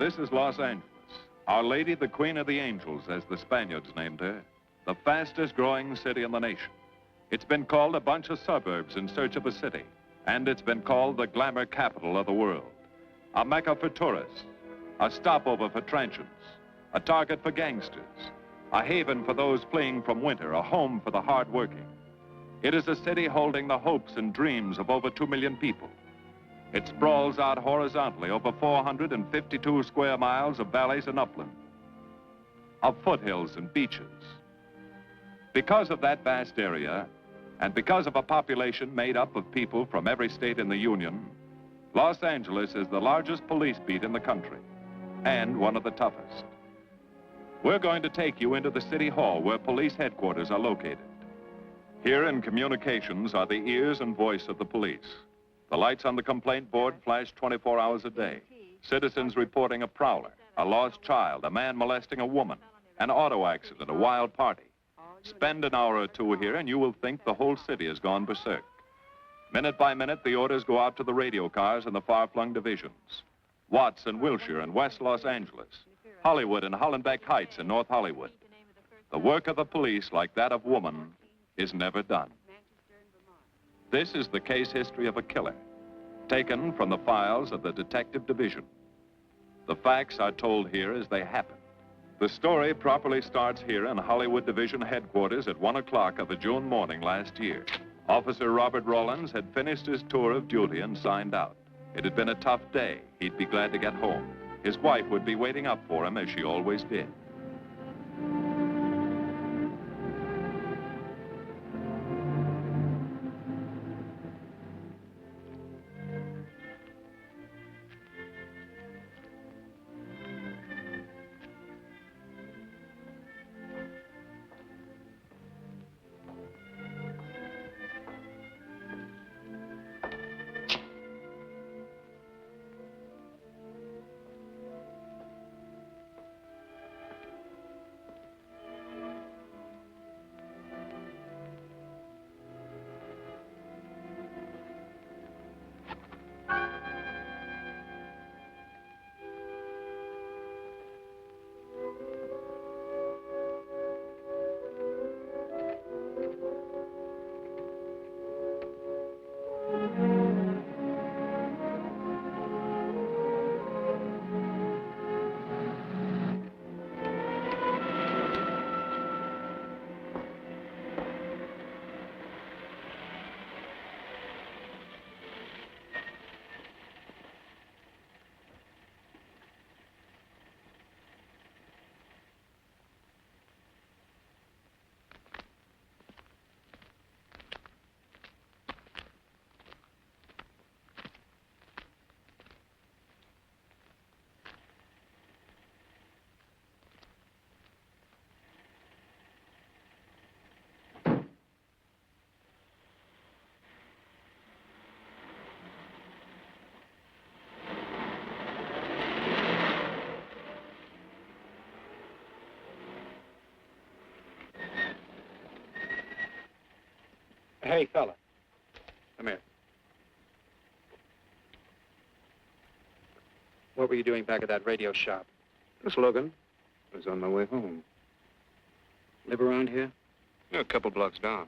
This is Los Angeles. Our Lady, the Queen of the Angels, as the Spaniards named her. The fastest growing city in the nation. It's been called a bunch of suburbs in search of a city. And it's been called the glamour capital of the world. A mecca for tourists. A stopover for transients. A target for gangsters. A haven for those fleeing from winter. A home for the hard-working. It is a city holding the hopes and dreams of over 2 million people. It sprawls out horizontally over 452 square miles of valleys and upland, of foothills and beaches. Because of that vast area, and because of a population made up of people from every state in the Union, Los Angeles is the largest police beat in the country, and one of the toughest. We're going to take you into the city hall where police headquarters are located. Here in communications are the ears and voice of the police. The lights on the complaint board flash 24 hours a day. Citizens reporting a prowler, a lost child, a man molesting a woman, an auto accident, a wild party. Spend an hour or two here and you will think the whole city has gone berserk. Minute by minute, the orders go out to the radio cars in the far-flung divisions. Watts and Wilshire and West Los Angeles. Hollywood and Hollenbeck Heights in North Hollywood. The work of the police, like that of woman, is never done. This is the case history of a killer, taken from the files of the Detective Division. The facts are told here as they happen. The story properly starts here in Hollywood Division headquarters at 1 o'clock of a June morning last year. Officer Robert Rawlins had finished his tour of duty and signed out. It had been a tough day. He'd be glad to get home. His wife would be waiting up for him as she always did. Hey, fella. Come here. What were you doing back at that radio shop? Just looking. I was on my way home. Live around here? Yeah, a couple blocks down.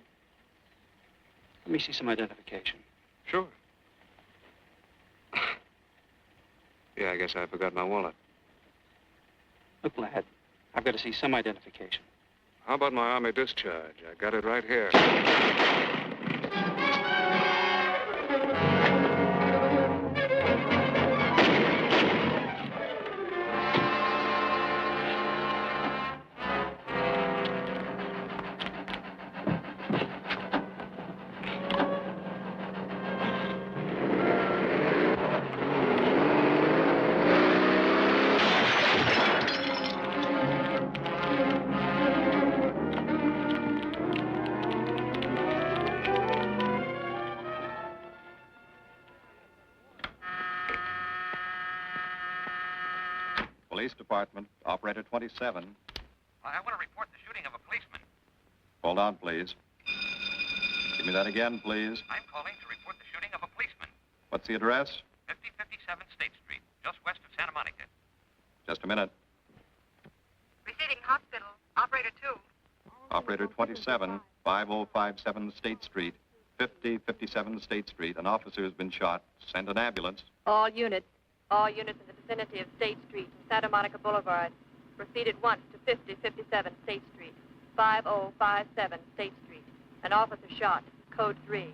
Let me see some identification. Sure. Yeah, I guess I forgot my wallet. Look, lad, I've got to see some identification. How about my Army discharge? I got it right here. Police Department, Operator 27. I want to report the shooting of a policeman. Hold on, please. Give me that again, please. I'm calling to report the shooting of a policeman. What's the address? 5057 State Street, just west of Santa Monica. Just a minute. Receiving hospital. Operator 2. Operator 27, 5057 State Street, 5057 State Street. An officer has been shot. Send an ambulance. All units in the vicinity of State Street and Santa Monica Boulevard. Proceed at once to 5057 State Street, 5057 State Street. An officer shot. Code 3.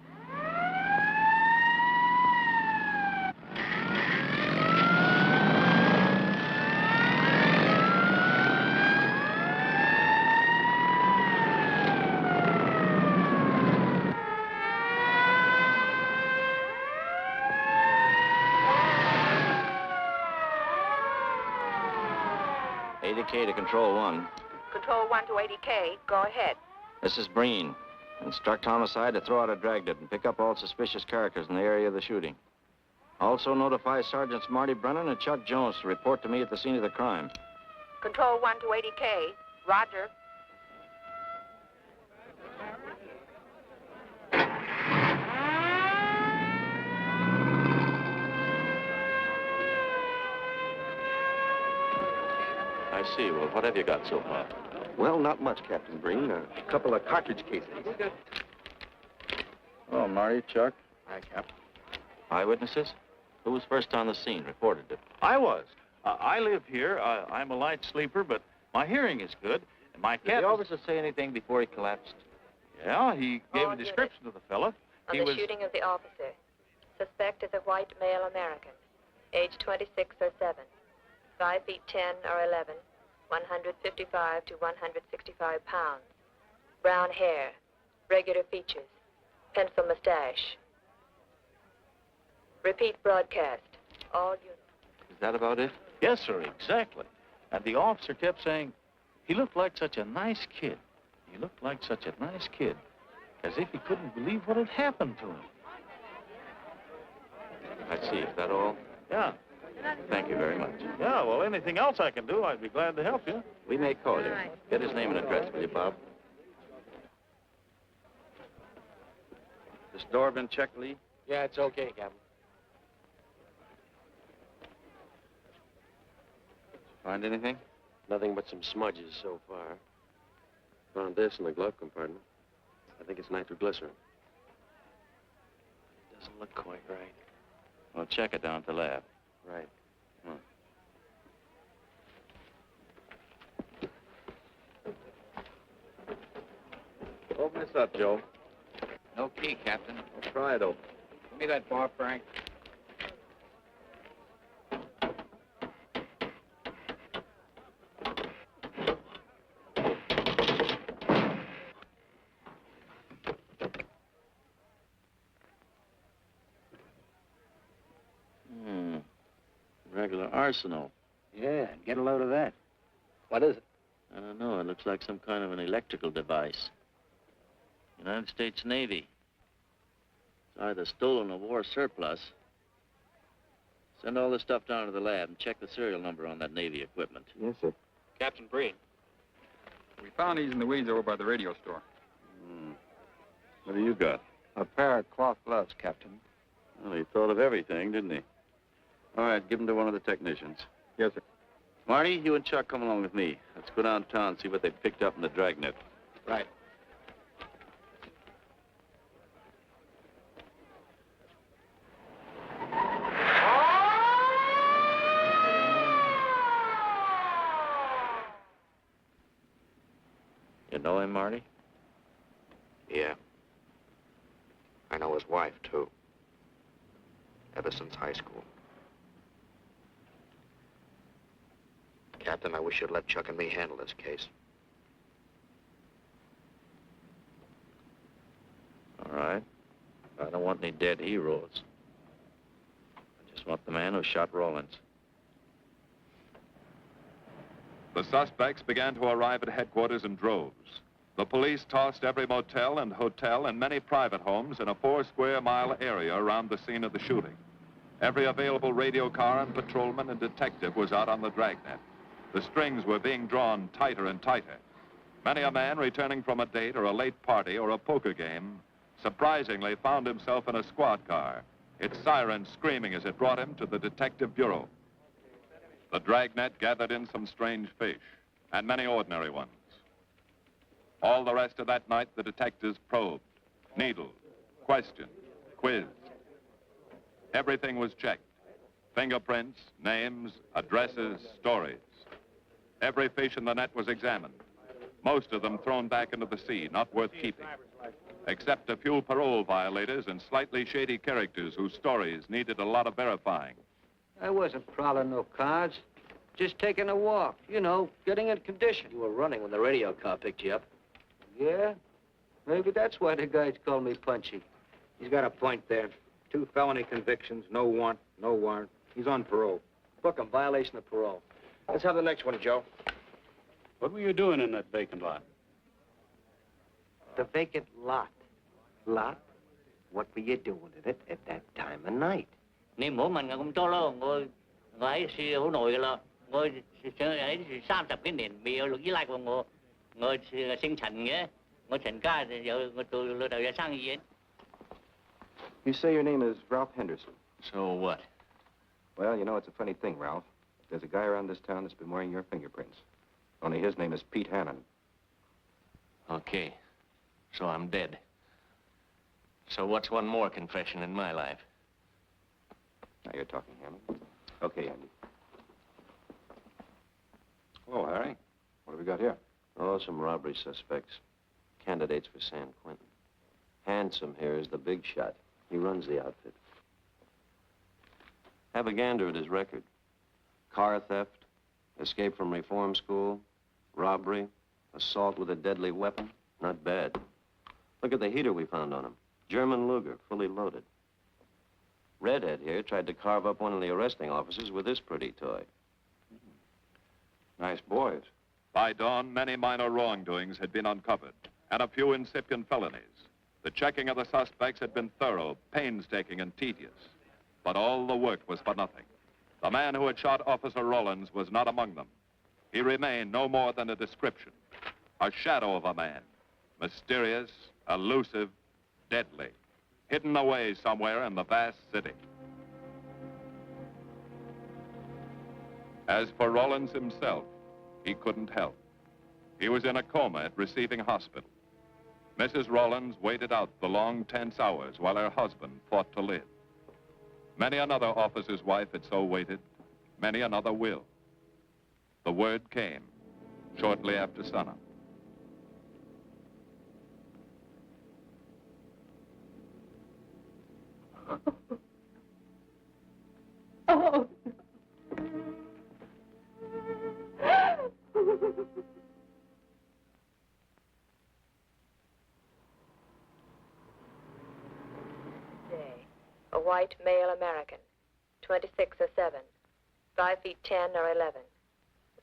ADK to Control 1. Control 1 to 80K. Go ahead. This is Breen. Instruct homicide to throw out a Dragnet and pick up all suspicious characters in the area of the shooting. Also notify Sergeants Marty Brennan and Chuck Jones to report to me at the scene of the crime. Control 1 to 80K. Roger. I see. Well, what have you got so far? Well, not much, Captain Breen. A couple of cartridge cases. Oh, Marty, Chuck. Hi, Cap. Eyewitnesses? Who was first on the scene, reported it? I was. I live here. I'm a light sleeper, but my hearing is good. And my Did cat... the officer say anything before he collapsed? Yeah, he gave All a description of the fella. On the shooting of the officer. Suspect is a white male American. Age 26 or 7. 5 feet 10 or 11. 155 to 165 pounds. Brown hair. Regular features. Pencil mustache. Repeat broadcast. All units. Is that about it? Yes, sir, exactly. And the officer kept saying, he looked like such a nice kid. He looked like such a nice kid. As if he couldn't believe what had happened to him. I see. Is that all? Yeah. Thank you very much. Yeah, well, anything else I can do, I'd be glad to help you. We may call you. Get his name and address, will you, Bob? This door been checked, Lee? Yeah, it's okay, Captain. Find anything? Nothing but some smudges so far. Found this in the glove compartment. I think it's nitroglycerin. It doesn't look quite right. Well, check it down at the lab. Right. Open this up, Joe. No key, Captain. I'll try it open. Give me that bar, Frank. Regular arsenal. Yeah, get a load of that. What is it? I don't know. It looks like some kind of an electrical device. United States Navy. It's either stolen or war surplus. Send all this stuff down to the lab and check the serial number on that Navy equipment. Yes, sir. Captain Breen. We found these in the weeds over by the radio store. What do you got? A pair of cloth gloves, Captain. Well, he thought of everything, didn't he? All right, give him to one of the technicians. Yes, sir. Marty, you and Chuck come along with me. Let's go downtown and see what they picked up in the Dragnet. Right. You know him, Marty? Yeah. I know his wife, too. Ever since high school. Captain, I wish you'd let Chuck and me handle this case. All right. I don't want any dead heroes. I just want the man who shot Rollins. The suspects began to arrive at headquarters in droves. The police tossed every motel and hotel and many private homes in a 4-square-mile area around the scene of the shooting. Every available radio car and patrolman and detective was out on the Dragnet. The strings were being drawn tighter and tighter. Many a man returning from a date or a late party or a poker game surprisingly found himself in a squad car, its siren screaming as it brought him to the detective bureau. The Dragnet gathered in some strange fish, and many ordinary ones. All the rest of that night, the detectives probed, needled, questioned, quizzed. Everything was checked. Fingerprints, names, addresses, stories. Every fish in the net was examined. Most of them thrown back into the sea, not worth keeping. Except a few parole violators and slightly shady characters whose stories needed a lot of verifying. I wasn't prowling no cards. Just taking a walk, you know, getting in condition. You were running when the radio car picked you up. Yeah? Maybe that's why the guys call me Punchy. He's got a point there. 2 felony convictions, no warrant, no warrant. He's on parole. Book him, violation of parole. Let's have the next one, Joe. What were you doing in that vacant lot? The vacant lot. Lot? What were you doing in it at that time of night? Niệm của mình cũng cho lo ngồi ấy xì hữu nội là ngồi ấy 30cái年 bị luật dưới lại của ngồi sinh thành nghĩa ngồi thành ca thì giờ ngồi tù lừa đảo sang gì. You say your name is Ralph Henderson. So what? Well, you know, it's a funny thing, Ralph. There's a guy around this town that's been wearing your fingerprints. Only his name is Pete Hannon. Okay. So I'm dead. So what's one more confession in my life? Now you're talking, Hammond. Okay, Andy. Hello, Harry. What have we got here? Oh, some robbery suspects. Candidates for San Quentin. Handsome here is the big shot. He runs the outfit. Have a gander at his record. Car theft, escape from reform school, robbery, assault with a deadly weapon. Not bad. Look at the heater we found on him. German Luger, fully loaded. Redhead here tried to carve up one of the arresting officers with this pretty toy. Nice boys. By dawn, many minor wrongdoings had been uncovered, and a few incipient felonies. The checking of the suspects had been thorough, painstaking, and tedious. But all the work was for nothing. The man who had shot Officer Rollins was not among them. He remained no more than a description, a shadow of a man, mysterious, elusive, deadly, hidden away somewhere in the vast city. As for Rollins himself, he couldn't help. He was in a coma at receiving hospital. Mrs. Rollins waited out the long, tense hours while her husband fought to live. Many another officer's wife had so waited. Many another will. The word came shortly after sunup. Oh. A white male American, 26 or 7, 5 feet 10 or 11,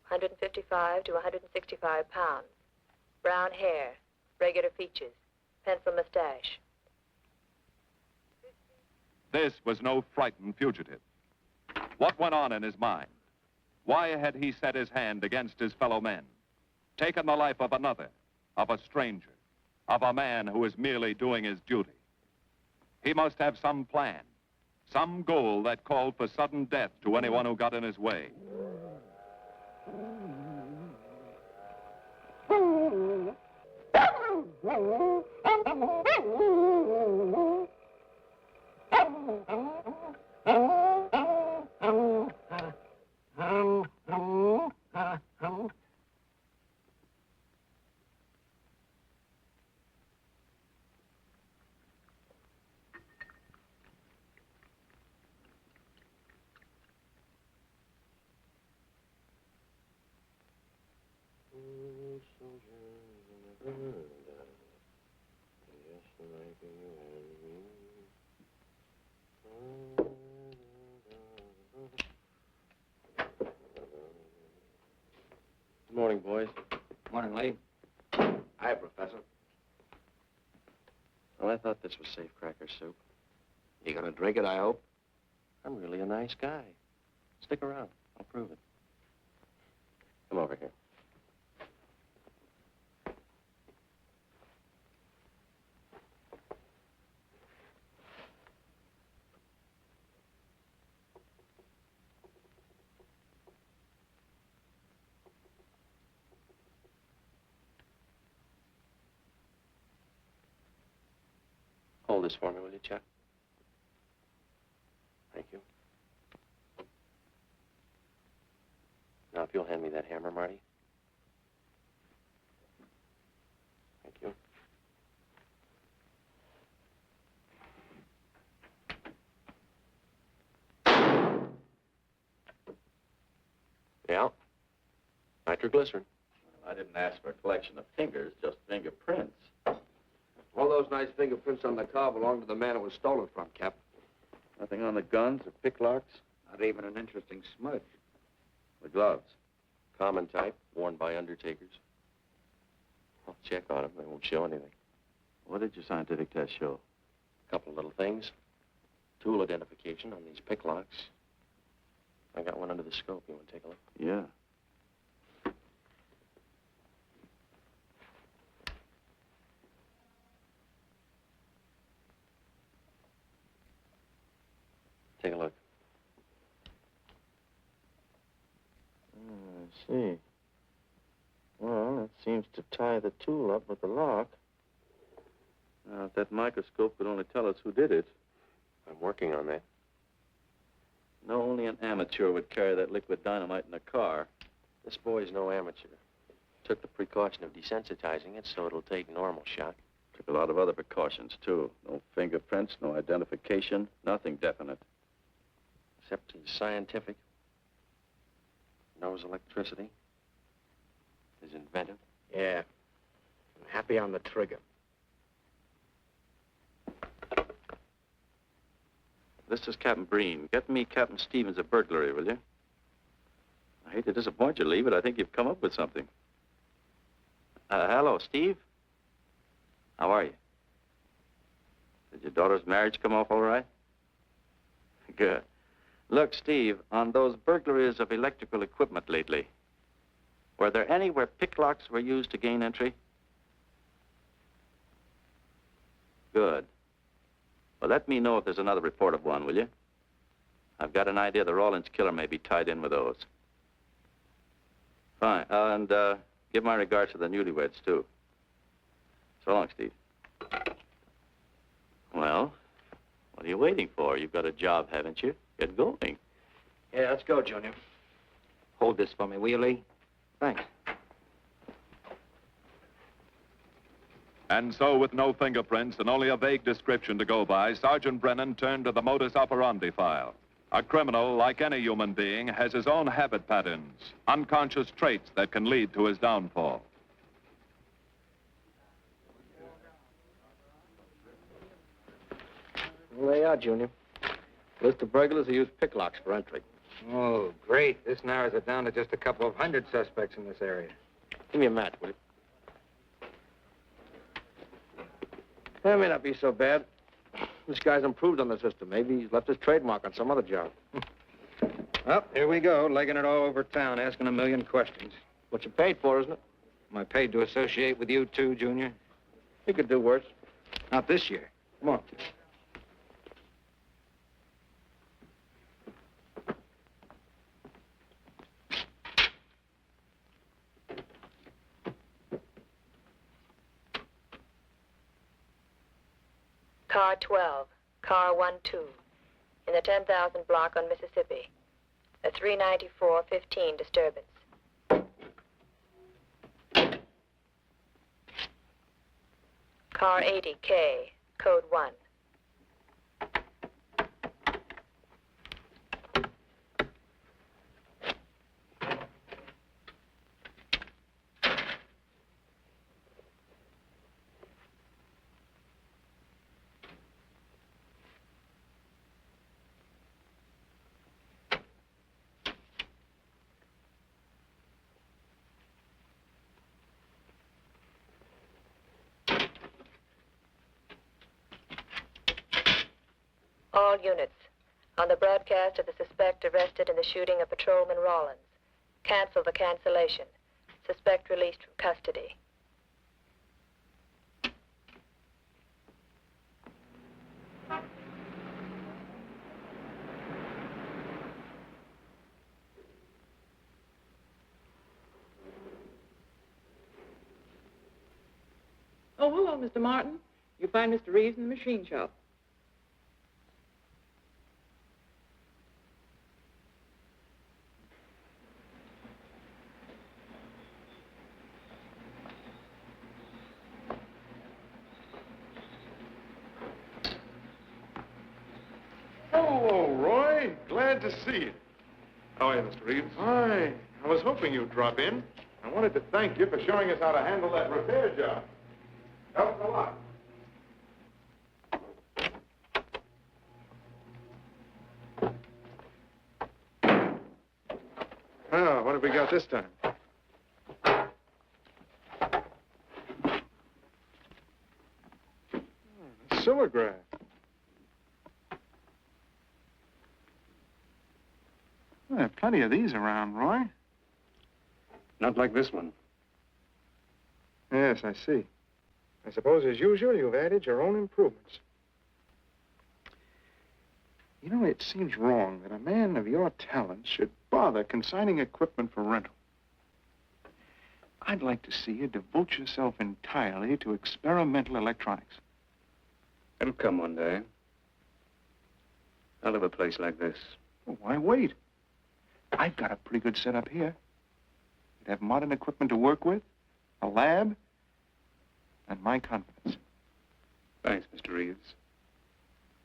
155 to 165 pounds, brown hair, regular features, pencil mustache. This was no frightened fugitive. What went on in his mind? Why had he set his hand against his fellow men, taken the life of another, of a stranger, of a man who was merely doing his duty? He must have some plan, some goal that called for sudden death to anyone who got in his way. Good morning, boys. Morning, Lee. Hi, Professor. Well, I thought this was safecracker soup. You gonna drink it, I hope? I'm really a nice guy. Stick around. I'll prove it. Come over here. Hold this for me, will you, Chuck? Thank you. Now, if you'll hand me that hammer, Marty. Thank you. Yeah. Nitroglycerin. I didn't ask for a collection of fingers, just fingerprints. All those nice fingerprints on the car belong to the man it was stolen from, Cap. Nothing on the guns or picklocks? Not even an interesting smudge. The gloves? Common type, worn by undertakers. I'll check on them. They won't show anything. What did your scientific test show? A couple of little things. Tool identification on these picklocks. I got one under the scope. You want to take a look? Yeah. Take a look. I see. Well, it seems to tie the tool up with the lock. Now, if that microscope could only tell us who did it. I'm working on that. No, only an amateur would carry that liquid dynamite in a car. This boy's no amateur. Took the precaution of desensitizing it so it'll take normal shock. Took a lot of other precautions, too. No fingerprints, no identification, nothing definite. Except he's scientific. Knows electricity. Is inventive. Yeah. I'm happy on the trigger. This is Captain Breen. Get me Captain Stevens a burglary, will you? I hate to disappoint you, Lee, but I think you've come up with something. Hello, Steve. How are you? Did your daughter's marriage come off all right? Good. Look, Steve, on those burglaries of electrical equipment lately, were there any where picklocks were used to gain entry? Good. Well, let me know if there's another report of one, will you? I've got an idea the Rawlins killer may be tied in with those. Fine. And give my regards to the newlyweds, too. So long, Steve. Well, what are you waiting for? You've got a job, haven't you? Get going. Yeah, let's go, Junior. Hold this for me, will you, Lee? Thanks. And so, with no fingerprints and only a vague description to go by, Sergeant Brennan turned to the modus operandi file. A criminal, like any human being, has his own habit patterns, unconscious traits that can lead to his downfall. Well, there you are, Junior. List of burglars who use picklocks for entry. Oh, great. This narrows it down to just a couple of hundred suspects in this area. Give me a match, will you? That may not be so bad. This guy's improved on the system. Maybe he's left his trademark on some other job. Well, here we go, legging it all over town, asking a million questions. What you paid for, isn't it? Am I paid to associate with you, too, Junior? You could do worse. Not this year. Come on. Car 12, car 12, in the 10,000 block on Mississippi. A 394-15 disturbance. Car 80K, code 1. All units, on the broadcast of the suspect arrested in the shooting of Patrolman Rawlins. Cancel the cancellation. Suspect released from custody. Oh, hello, Mr. Martin. You find Mr. Reeves in the machine shop. Hello, Roy. Glad to see you. How are you, Mr. Reeves? Hi. I was hoping you'd drop in. I wanted to thank you for showing us how to handle that repair job. Helped a lot. Well, what have we got this time? Silograph. Well, there are plenty of these around, Roy. Not like this one. Yes, I see. I suppose, as usual, you've added your own improvements. You know, it seems wrong that a man of your talents should bother consigning equipment for rental. I'd like to see you devote yourself entirely to experimental electronics. It'll come one day. I'll have a place like this. Well, why wait? I've got a pretty good setup here. You'd have modern equipment to work with, a lab, and my confidence. Thanks, Mr. Reeves.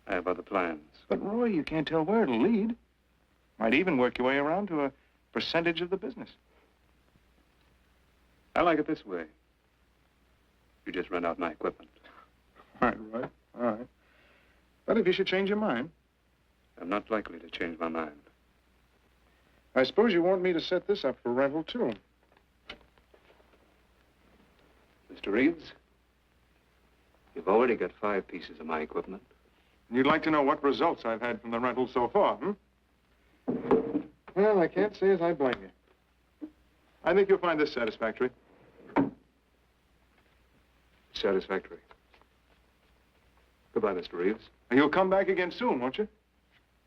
I have other plans. But, Roy, you can't tell where it'll lead. Might even work your way around to a percentage of the business. I like it this way. You just rent out my equipment. All right. All right. But if you should change your mind... I'm not likely to change my mind. I suppose you want me to set this up for rental, too. Mr. Reeves, you've already got 5 pieces of my equipment. And you'd like to know what results I've had from the rental so far, Well, I can't say as I blame you. I think you'll find this satisfactory. Satisfactory. Goodbye, Mr. Reeves. And you'll come back again soon, won't you?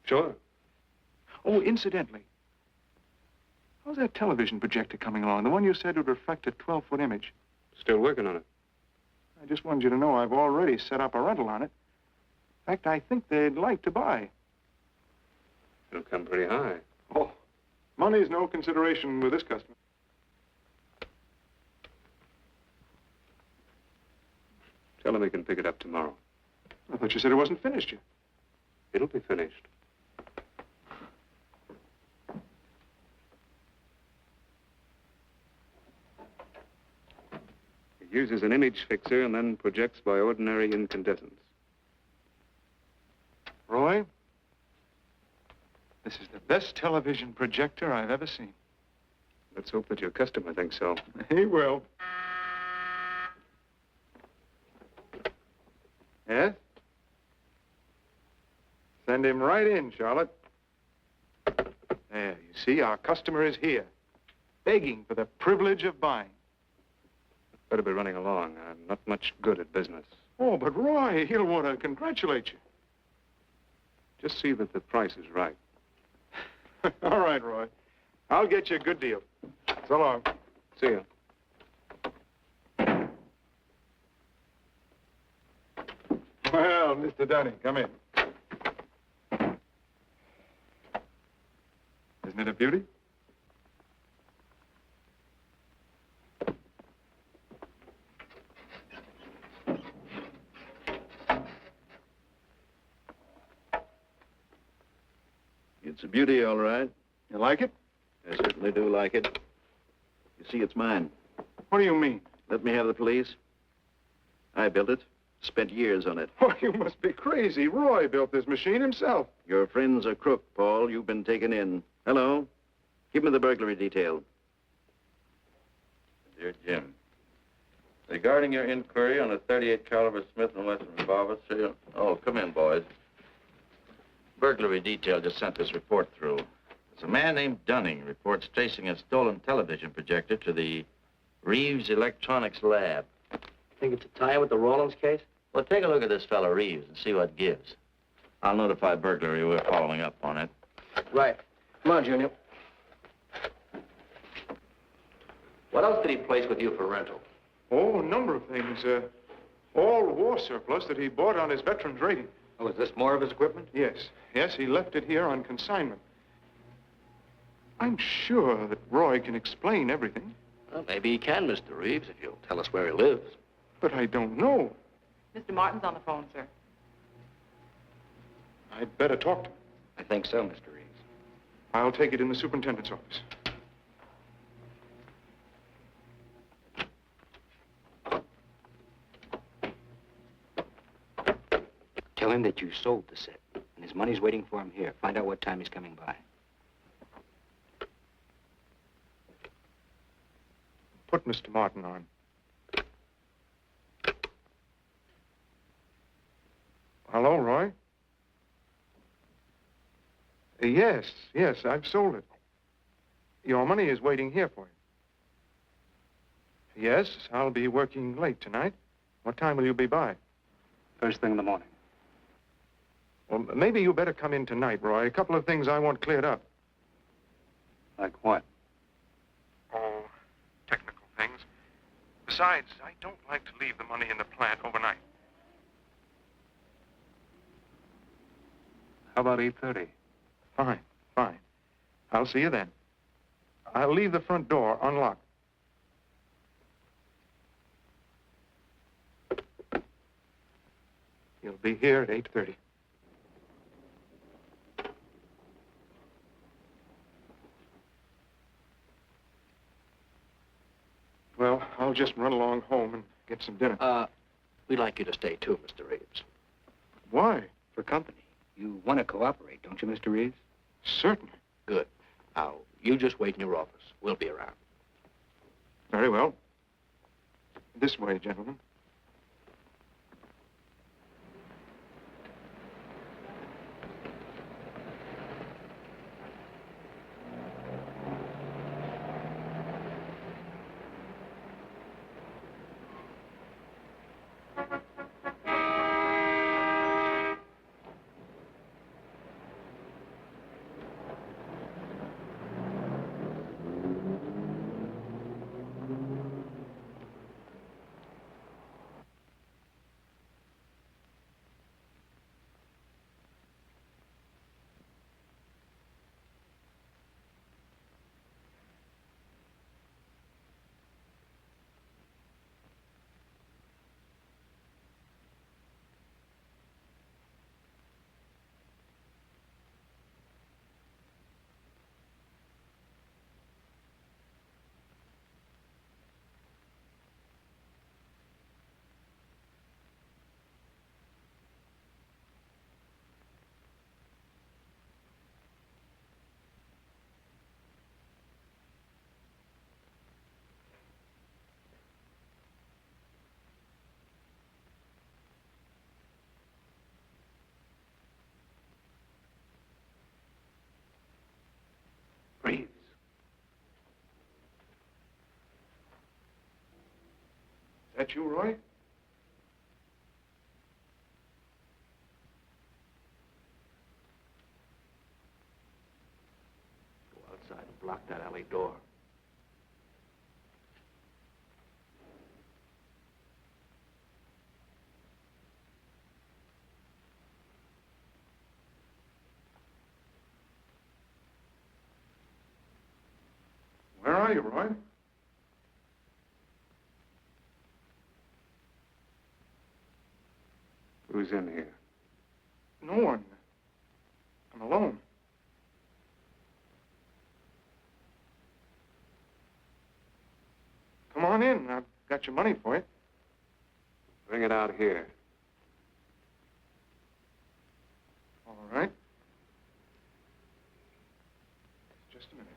Sure. Oh, incidentally, how's that television projector coming along? The one you said would reflect a 12-foot image. Still working on it. I just wanted you to know I've already set up a rental on it. In fact, I think they'd like to buy. It'll come pretty high. Oh, money's no consideration with this customer. Tell him he can pick it up tomorrow. I thought you said it wasn't finished yet. It'll be finished. It uses an image fixer and then projects by ordinary incandescence. Roy, this is the best television projector I've ever seen. Let's hope that your customer thinks so. He will. Yes? Send him right in, Charlotte. There, you see, our customer is here, begging for the privilege of buying. Better be running along. I'm not much good at business. Oh, but Roy, he'll want to congratulate you. Just see that the price is right. All right, Roy. I'll get you a good deal. So long. See you. Well, Mr. Dunning, come in. Isn't it a beauty? It's a beauty, all right. You like it? I certainly do like it. You see, it's mine. What do you mean? Let me have the police. I built it. Spent years on it. Oh, you must be crazy. Roy built this machine himself. Your friend's a crook, Paul. You've been taken in. Hello? Give me the burglary detail. Dear Jim, regarding your inquiry on a .38 caliber Smith & Wesson revolver, sale... Oh, come in, boys. Burglary detail just sent this report through. It's a man named Dunning reports tracing a stolen television projector to the Reeves Electronics Lab. Think it's a tie with the Rawlins case? Well, take a look at this fellow Reeves and see what gives. I'll notify burglary we're following up on it. Right. Come on, Junior. What else did he place with you for rental? Oh, a number of things. All war surplus that he bought on his veterans rating. Oh, is this more of his equipment? Yes. Yes, he left it here on consignment. I'm sure that Roy can explain everything. Well, maybe he can, Mr. Reeves, if you'll tell us where he lives. But I don't know. Mr. Martin's on the phone, sir. I'd better talk to him. I think so, Mr. Reeves. I'll take it in the superintendent's office. Tell him that you sold the set, and his money's waiting for him here. Find out what time he's coming by. Put Mr. Martin on. Hello, Roy? Yes, I've sold it. Your money is waiting here for you. Yes, I'll be working late tonight. What time will you be by? First thing in the morning. Well, maybe you better come in tonight, Roy. A couple of things I want cleared up. Like what? Oh, technical things. Besides, I don't like to leave the money in the plant overnight. How about 8:30? Fine. I'll see you then. I'll leave the front door unlocked. You'll be here at 8:30. Well, I'll just run along home and get some dinner. We'd like you to stay too, Mr. Reeves. Why? For company. You want to cooperate, don't you, Mr. Reeves? Certainly. Good. Now, you just wait in your office. We'll be around. Very well. This way, gentlemen. Reeves. Is that you, Roy? Go outside and block that alley door. Where are you, Roy? Who's in here? No one. I'm alone. Come on in. I've got your money for you. Bring it out here. All right. Just a minute.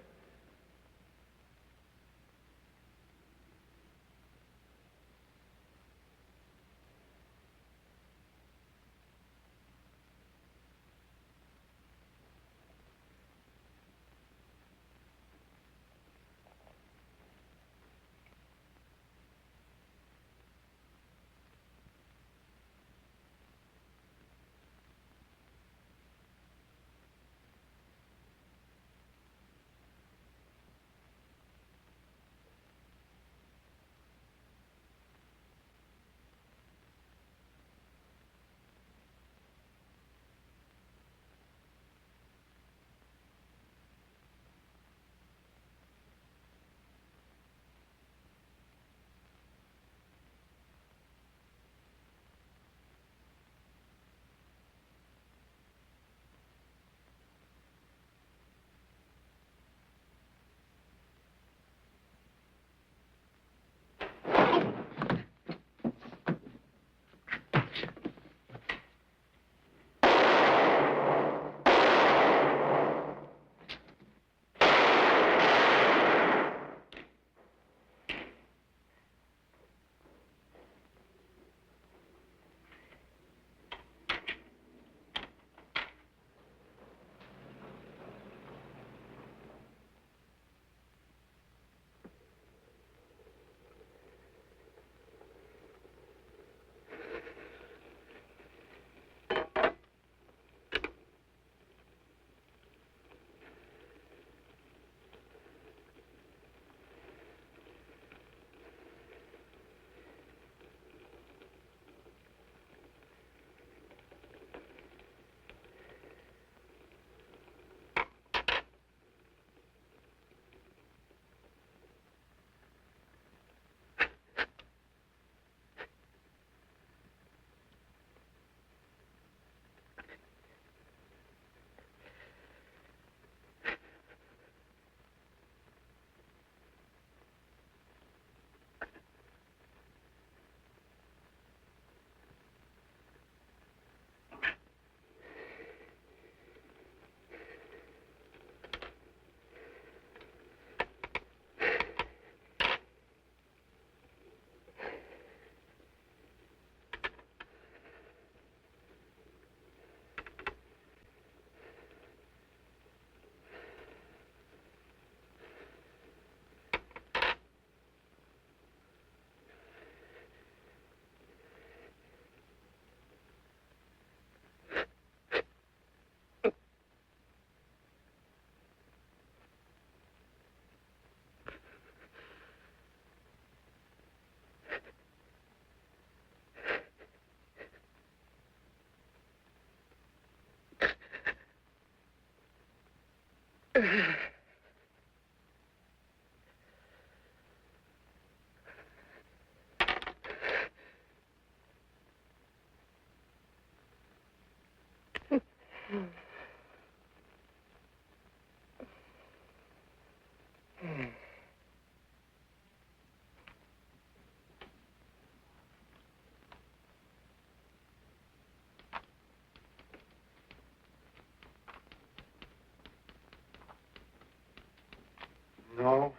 No.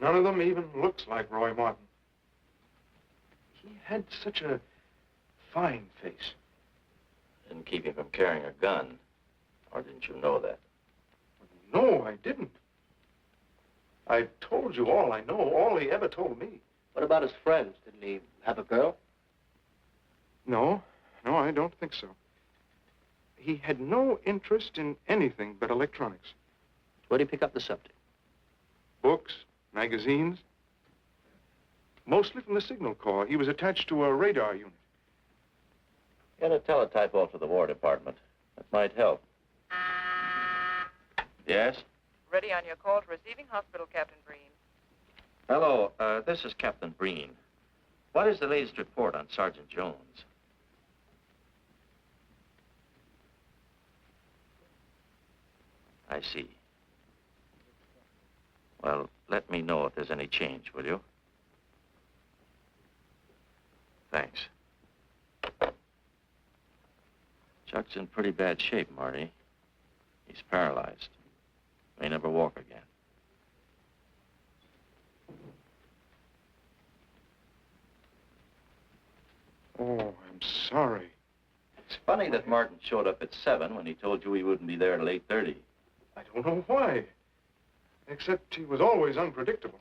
None of them even looks like Roy Martin. He had such a fine face. Didn't keep him from carrying a gun. Or didn't you know that? No, I didn't. I told you all I know, all he ever told me. What about his friends? Didn't he have a girl? No, I don't think so. He had no interest in anything but electronics. Where'd he pick up the subject? Books, magazines. Mostly from the Signal Corps. He was attached to a radar unit. Get a teletype off to the War Department. That might help. Yes? Ready on your call to receiving hospital, Captain Breen. Hello, this is Captain Breen. What is the latest report on Sergeant Jones? I see. Well, let me know if there's any change, will you? Thanks. Chuck's in pretty bad shape, Marty. He's paralyzed. May never walk again. Oh, I'm sorry. It's funny that Martin showed up at 7 when he told you he wouldn't be there till 8:30. I don't know why. Except he was always unpredictable.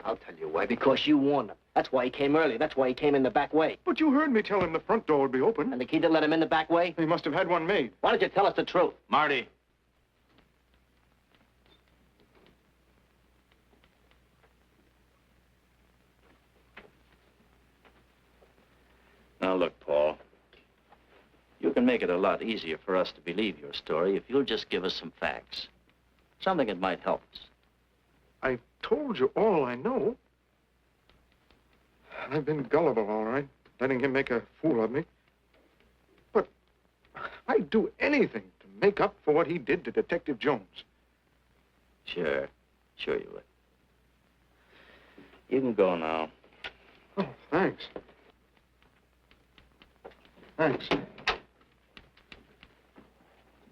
I'll tell you why. Because you warned him. That's why he came early. That's why he came in the back way. But you heard me tell him the front door would be open. And the key didn't let him in the back way? He must have had one made. Why don't you tell us the truth? Marty. Now, look, Paul. You can make it a lot easier for us to believe your story if you'll just give us some facts. Something that might help us. I told you all I know. I've been gullible, all right, letting him make a fool of me. But I'd do anything to make up for what he did to Detective Jones. Sure you would. You can go now. Oh, thanks. Thanks.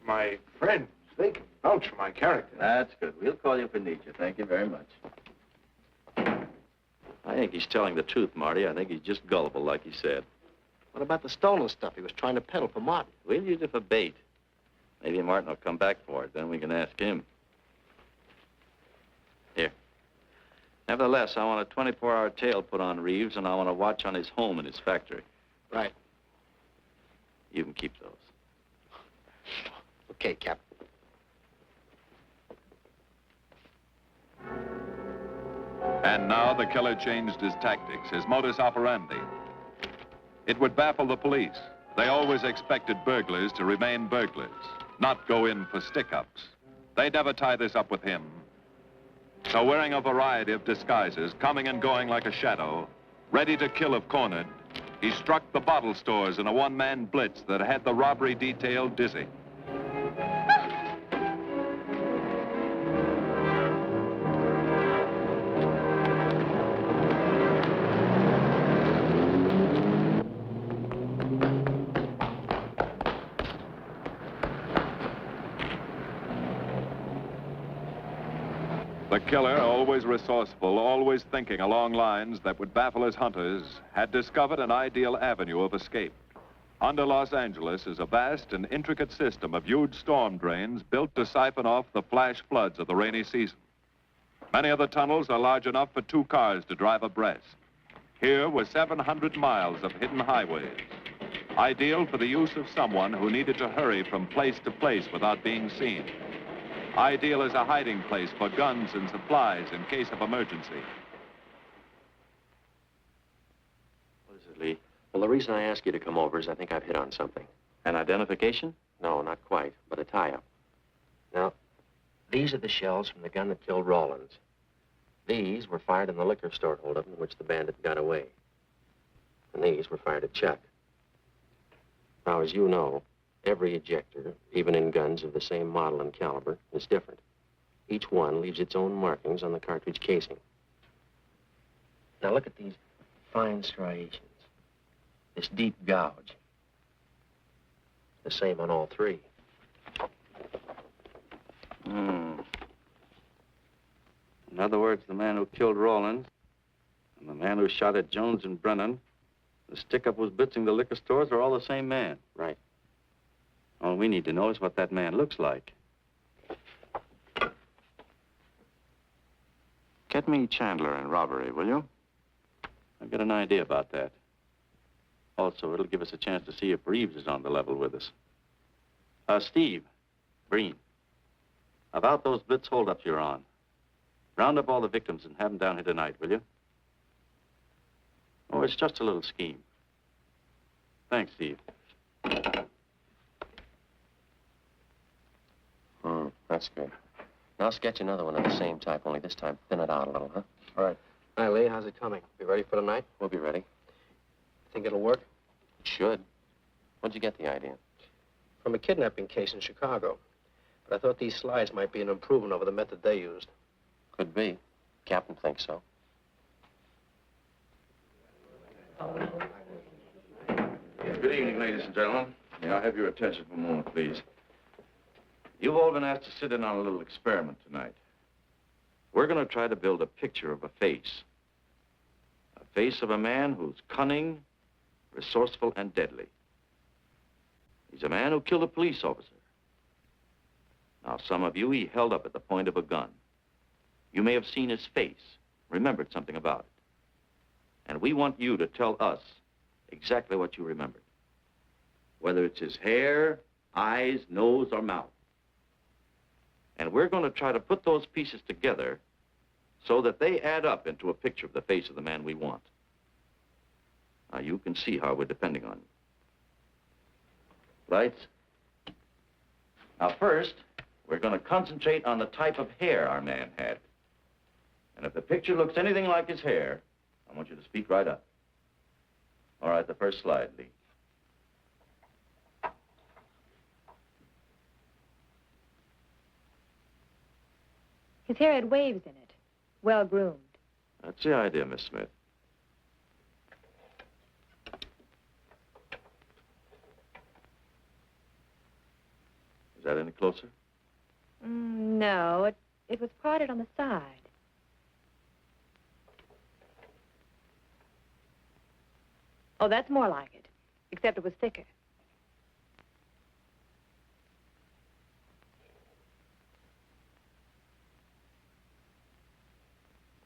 My friends, they can vouch for my character. That's good. We'll call you if we need you. Thank you very much. I think he's telling the truth, Marty. I think he's just gullible, like he said. What about the stolen stuff he was trying to peddle for Martin? We'll use it for bait. Maybe Martin will come back for it. Then we can ask him. Here. Nevertheless, I want a 24-hour tail put on Reeves, and I want a watch on his home and his factory. Right. You can keep those. Okay, Cap. And now the killer changed his tactics, his modus operandi. It would baffle the police. They always expected burglars to remain burglars, not go in for stick-ups. They'd never tie this up with him. So wearing a variety of disguises, coming and going like a shadow, ready to kill if cornered, he struck the bottle stores in a one-man blitz that had the robbery detail dizzy. The killer, always resourceful, always thinking along lines that would baffle his hunters, had discovered an ideal avenue of escape. Under Los Angeles is a vast and intricate system of huge storm drains built to siphon off the flash floods of the rainy season. Many of the tunnels are large enough for 2 cars to drive abreast. Here were 700 miles of hidden highways, ideal for the use of someone who needed to hurry from place to place without being seen. Ideal as a hiding place for guns and supplies in case of emergency. What is it, Lee? Well, the reason I ask you to come over is I think I've hit on something. An identification? No, not quite, but a tie-up. Now, These are the shells from the gun that killed Rawlins. These were fired in the liquor store holdup in which the bandit got away. And these were fired at Chuck. Now, as you know, every ejector, even in guns of the same model and caliber, is different. Each one leaves its own markings on the cartridge casing. Now, look at these fine striations. This deep gouge. The same on all three. In other words, the man who killed Rawlins and the man who shot at Jones and Brennan, the stick-up who's blitzing the liquor stores are all the same man. Right. All we need to know is what that man looks like. Get me Chandler in robbery, will you? I've got an idea about that. Also, it'll give us a chance to see if Reeves is on the level with us. Steve, Breen, about those blitz holdups you're on. Round up all the victims and have them down here tonight, will you? Oh, it's just a little scheme. Thanks, Steve. That's good. Now sketch another one of the same type, only this time thin it out a little, huh? All right. Hi, Lee. How's it coming? Be ready for tonight? We'll be ready. Think it'll work? It should. Where'd you get the idea? From a kidnapping case in Chicago. But I thought these slides might be an improvement over the method they used. Could be. Captain thinks so. Good evening, ladies and gentlemen. May I have your attention for a moment, please? You've all been asked to sit in on a little experiment tonight. We're going to try to build a picture of a face. A face of a man who's cunning, resourceful, and deadly. He's a man who killed a police officer. Now, some of you he held up at the point of a gun. You may have seen his face, remembered something about it. And we want you to tell us exactly what you remembered. Whether it's his hair, eyes, nose, or mouth. And we're going to try to put those pieces together so that they add up into a picture of the face of the man we want. Now, you can see how we're depending on you. Lights? Now, first, we're going to concentrate on the type of hair our man had. And if the picture looks anything like his hair, I want you to speak right up. All right, the first slide, Lee. His hair had waves in it, well-groomed. That's the idea, Miss Smith. Is that any closer? No, it was parted on the side. Oh, that's more like it, except it was thicker.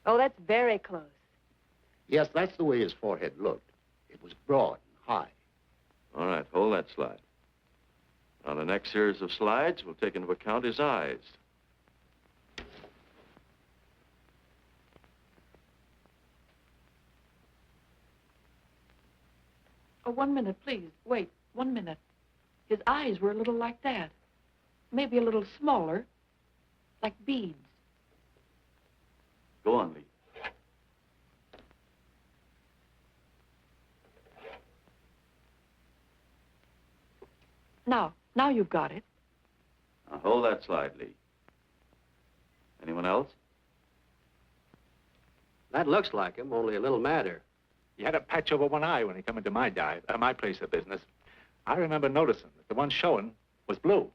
Oh, that's very close. Yes, that's the way his forehead looked. It was broad and high. All right, hold that slide. On the next series of slides, we'll take into account his eyes. Oh, 1 minute, please. Wait, 1 minute. His eyes were a little like that. Maybe a little smaller, like beads. Go on, Lee. Now you've got it. Now, hold that slide, Lee. Anyone else? That looks like him, only a little madder. He had a patch over one eye when he come into my my place of business. I remember noticing that the one showing was blue.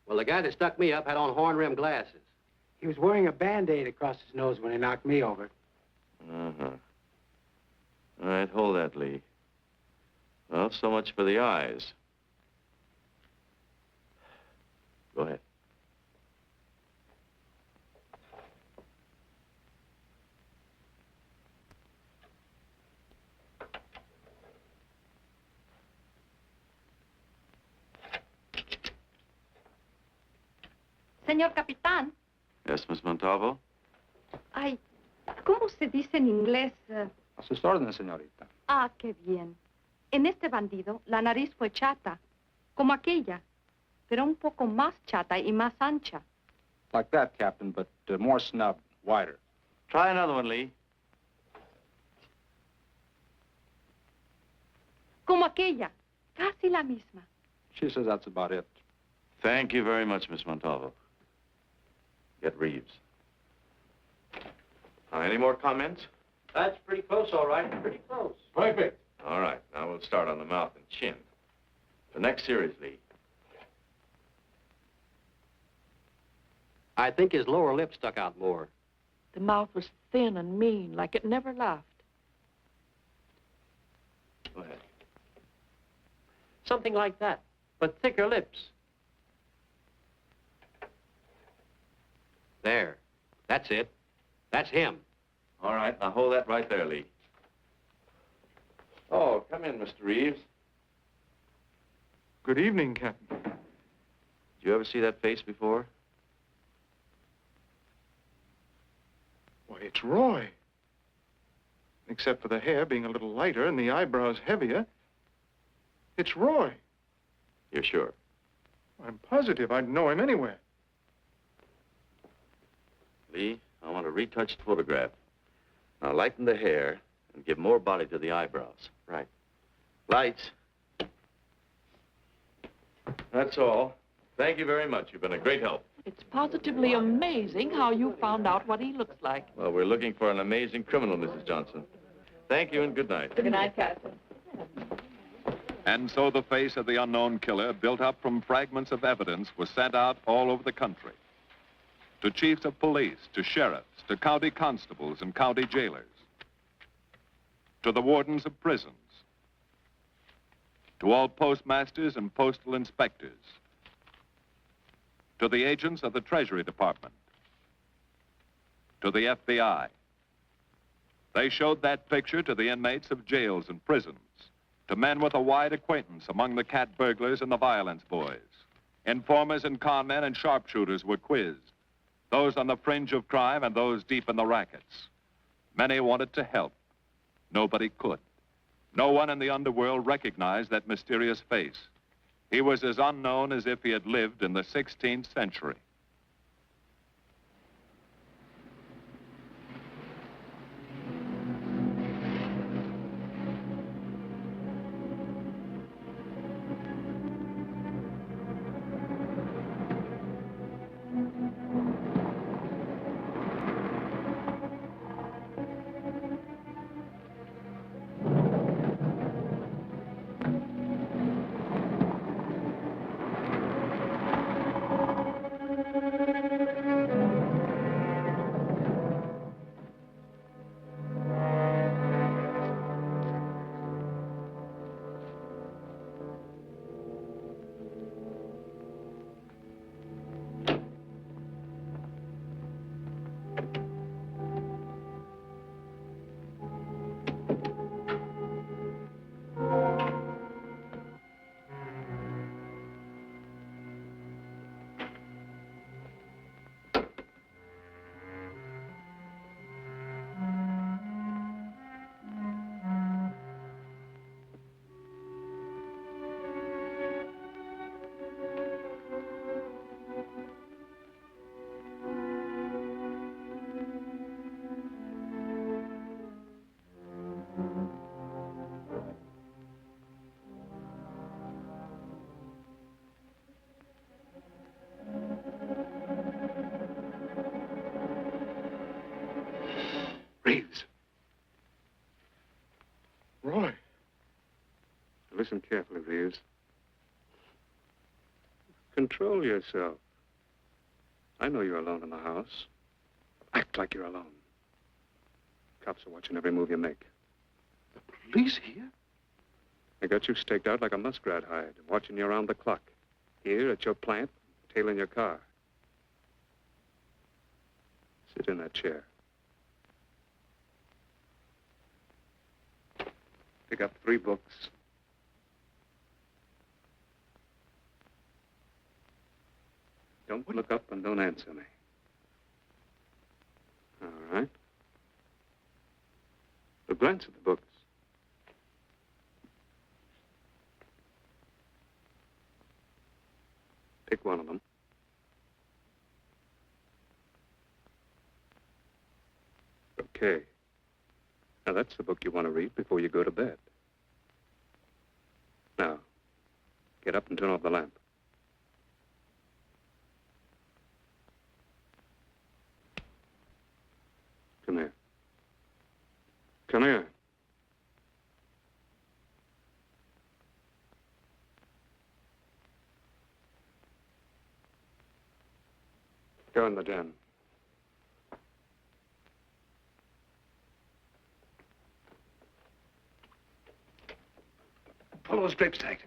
Well, the guy that stuck me up had on horn-rimmed glasses. He was wearing a Band-Aid across his nose when he knocked me over. Uh-huh. All right, hold that, Lee. Well, so much for the eyes. Go ahead. Señor Capitán. Yes, Miss Montalvo? Ay, ¿cómo se dice en inglés? A sus órdenes, señorita. Ah, qué bien. En este bandido, la nariz fue chata, como aquella, pero un poco más chata y más ancha. Like that, Captain, but more snub, wider. Try another one, Lee. Como aquella. Casi la misma. She says that's about it. Thank you very much, Miss Montalvo. Get Reeves. Any more comments? That's pretty close, all right. Pretty close. Perfect. All right, now we'll start on the mouth and chin. The next series, Lee. I think his lower lip stuck out more. The mouth was thin and mean, like it never laughed. Go ahead. Something like that, but thicker lips. There. That's it. That's him. All right, now hold that right there, Lee. Oh, come in, Mr. Reeves. Good evening, Captain. Did you ever see that face before? Why, it's Roy. Except for the hair being a little lighter and the eyebrows heavier, it's Roy. You're sure? I'm positive I'd know him anywhere. Lee, I want a retouched photograph. Now lighten the hair and give more body to the eyebrows. Right. Lights. That's all. Thank you very much. You've been a great help. It's positively amazing how you found out what he looks like. Well, we're looking for an amazing criminal, Mrs. Johnson. Thank you and good night. Good night, Captain. And so the face of the unknown killer, built up from fragments of evidence, was sent out all over the country. To chiefs of police, to sheriffs, to county constables and county jailers, to the wardens of prisons, to all postmasters and postal inspectors, to the agents of the Treasury Department, to the FBI. They showed that picture to the inmates of jails and prisons, to men with a wide acquaintance among the cat burglars and the violence boys. Informers and con men and sharpshooters were quizzed, those on the fringe of crime and those deep in the rackets. Many wanted to help. Nobody could. No one in the underworld recognized that mysterious face. He was as unknown as if he had lived in the 16th century. Reeves. Roy. Listen carefully, Reeves. Control yourself. I know you're alone in the house. Act like you're alone. Cops are watching every move you make. The police here? They got you staked out like a muskrat hide, watching you around the clock. Here at your plant, tailing your car. Sit in that chair. Pick up 3 books. Don't look up and don't answer me. All right. But glance at the books. Pick one of them. Okay. Now, that's the book you want to read before you go to bed. Now, get up and turn off the lamp. Come here. Come here. Go in the den. Pull those drapes tight.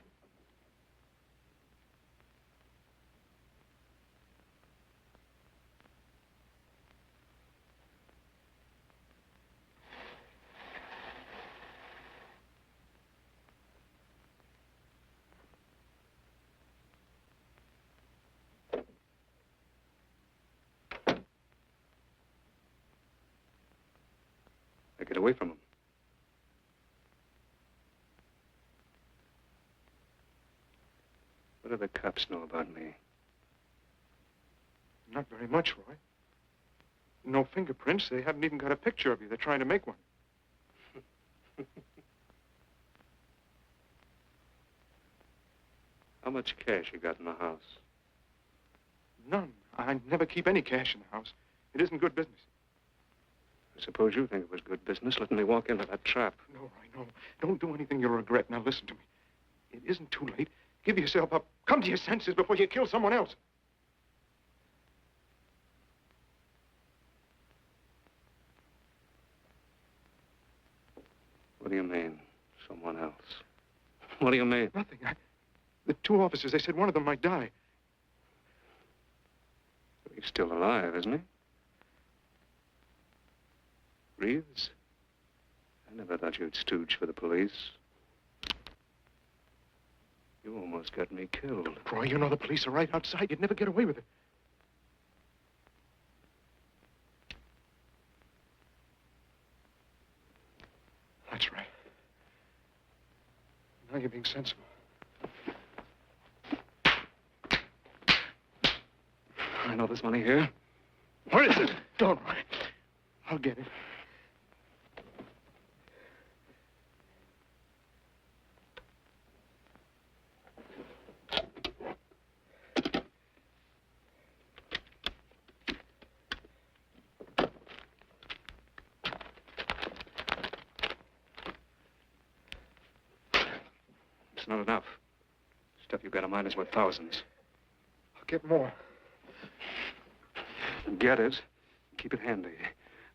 Now get away from him. What do the cops know about me? Not very much, Roy. No fingerprints. They haven't even got a picture of you. They're trying to make one. How much cash you got in the house? None. I never keep any cash in the house. It isn't good business. I suppose you think it was good business letting me walk into that trap. No, Roy, no. Don't do anything you'll regret. Now listen to me. It isn't too late. Give yourself up. Come to your senses before you kill someone else. What do you mean, someone else? What do you mean? Nothing. The two officers, they said one of them might die. He's still alive, isn't he? Reeves? I never thought you'd stooge for the police. You almost got me killed. Roy, you know the police are right outside. You'd never get away with it. That's right. Now you're being sensible. I know there's money here. Where is it? Don't, Roy. I'll get it. It's not enough. Stuff you've got in mind is worth thousands. I'll get more. Get it. Keep it handy.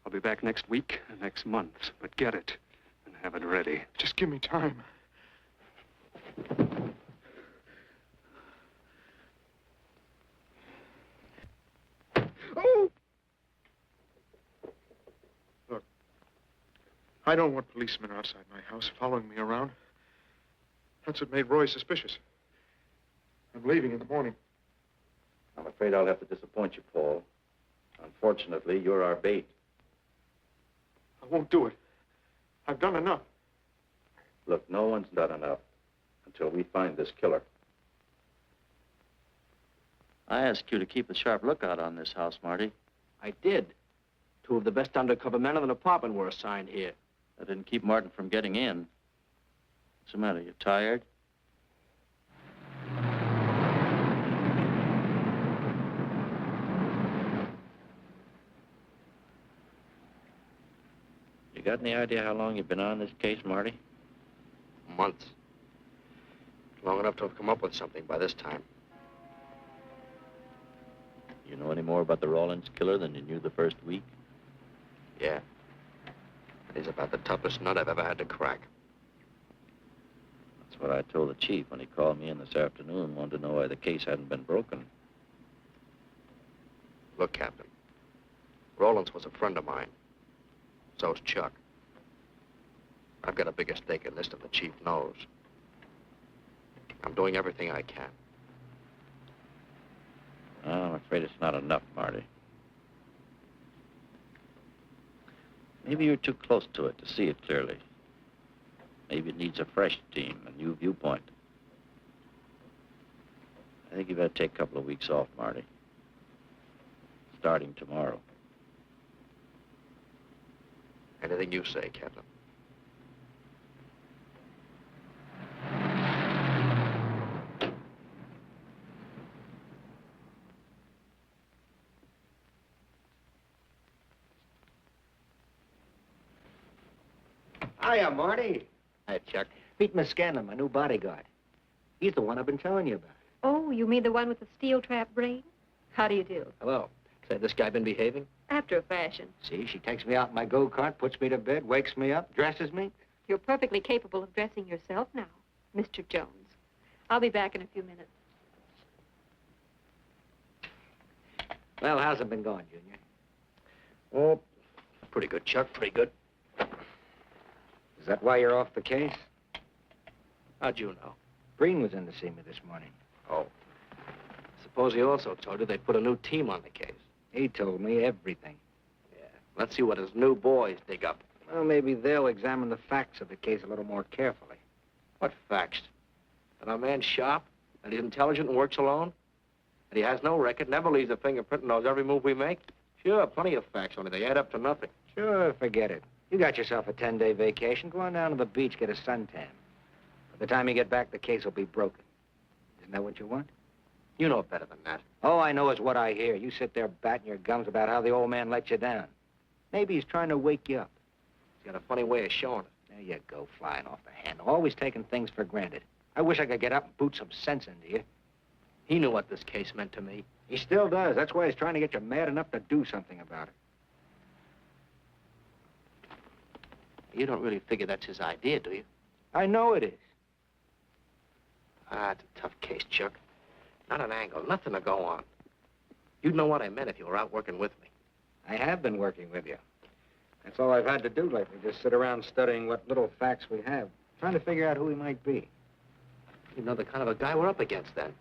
I'll be back next week, next month. But get it and have it ready. Just give me time. Oh! Look, I don't want policemen outside my house following me around. That's what made Roy suspicious. I'm leaving in the morning. I'm afraid I'll have to disappoint you, Paul. Unfortunately, you're our bait. I won't do it. I've done enough. Look, no one's done enough until we find this killer. I asked you to keep a sharp lookout on this house, Marty. I did. Two of the best undercover men in the department were assigned here. That didn't keep Martin from getting in. What's the matter? You tired? You got any idea how long you've been on this case, Marty? Months. Long enough to have come up with something by this time. You know any more about the Rawlins killer than you knew the first week? Yeah. And he's about the toughest nut I've ever had to crack. That's what I told the chief when he called me in this afternoon and wanted to know why the case hadn't been broken. Look, Captain. Rawlins was a friend of mine. So's Chuck. I've got a bigger stake in this than the chief knows. I'm doing everything I can. Oh, I'm afraid it's not enough, Marty. Maybe you're too close to it to see it clearly. Maybe it needs a fresh team, a new viewpoint. I think you better take a couple of weeks off, Marty. Starting tomorrow. Anything you say, Captain. Hiya, Marty. Hi, Chuck. Meet Miss Scanlon, my new bodyguard. He's the one I've been telling you about. Oh, you mean the one with the steel trap brain? How do you do? Hello. Say, this guy been behaving? After a fashion. See, she takes me out in my go-kart, puts me to bed, wakes me up, dresses me. You're perfectly capable of dressing yourself now, Mr. Jones. I'll be back in a few minutes. Well, how's it been going, Junior? Oh, pretty good, Chuck, pretty good. Is that why you're off the case? How'd you know? Breen was in to see me this morning. Oh. Suppose he also told you they put a new team on the case. He told me everything. Yeah. Let's see what his new boys dig up. Well, maybe they'll examine the facts of the case a little more carefully. What facts? That our man's sharp, that he's intelligent and works alone, that he has no record, never leaves a fingerprint and knows every move we make? Sure, plenty of facts, only they add up to nothing. Sure, forget it. You got yourself a 10-day vacation. Go on down to the beach, get a suntan. By the time you get back, the case will be broken. Isn't that what you want? You know better than that. All I know is what I hear. You sit there batting your gums about how the old man let you down. Maybe he's trying to wake you up. He's got a funny way of showing it. There you go, flying off the handle. Always taking things for granted. I wish I could get up and boot some sense into you. He knew what this case meant to me. He still does. That's why he's trying to get you mad enough to do something about it. You don't really figure that's his idea, do you? I know it is. Ah, it's a tough case, Chuck. Not an angle, nothing to go on. You'd know what I meant if you were out working with me. I have been working with you. That's all I've had to do lately, just sit around studying what little facts we have, trying to figure out who he might be. You know the kind of a guy we're up against, then.